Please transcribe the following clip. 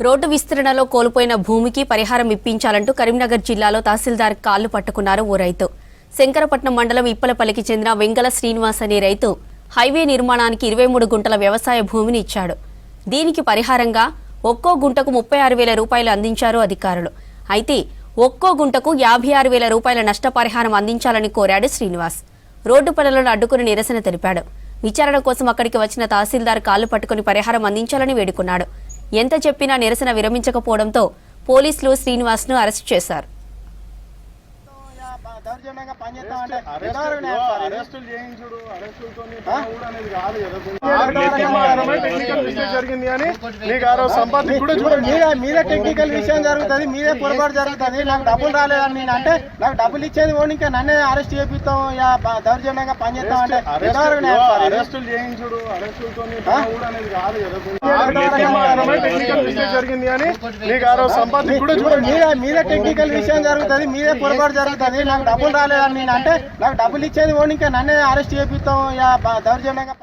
Road విస్తరణలో కోల్పోయిన భూమికి పరిహారం ఇప్పించాలంటూ కరీంనగర్ జిల్లాలో తహసీల్దార్ కాళ్లు పట్టుకున్నారు ఓ రైతు. శంకరపట్నం మండలం ఇప్పలపల్లికి చెందిన వెంగళ శ్రీనివాస్ అనే రైతు హైవే నిర్మాణానికి 23 గుంటల వ్యవసాయ భూమిని ఇచ్చాడు. దీనికి పరిహారంగా ఒక్కో గుంటకు 36,000 రూపాయలు అందించారు అధికారులు. అయితే ఒక్కో గుంటకు 56,000 రూపాయల నష్టపరిహారం అందించాలని కోరాడు శ్రీనివాస్. రోడ్డు పనులను అడ్డుకుని నిరసన తెలిపాడు. విచారణ కోసం అక్కడికి వచ్చిన తహసీల్దార్ కాళ్లు పట్టుకుని పరిహారం అందించాలని వేడుకున్నాడు. ఎంత చెప్పినా నిరసన విరమించకపోవడంతో పోలీసులు శ్రీనివాస్ను అరెస్ట్ చేశారు. మీరే టెక్నికల్ విషయం జరుగుతుంది, మీరే పొరపాటు జరుగుతుంది. నాకు డబ్బులు రాలేదని నేను అంటే నాకు డబ్బులు ఇచ్చేది ఓడి ఇంకా నన్నే అరెస్ట్ చేపిస్తాం, దౌర్జన్యంగా పనిచేస్తాం అంటే మీరే టెక్నికల్ విషయం జరుగుతుంది, మీరే పొరపాటు జరుగుతుంది. నాకు డబ్బులు రాలేదని నేను అంటే నాకు డబ్బులు ఇచ్చేది ఓడి ఇంకా నన్నే అరెస్ట్ చేపిస్తాం, దౌర్జన్యంగా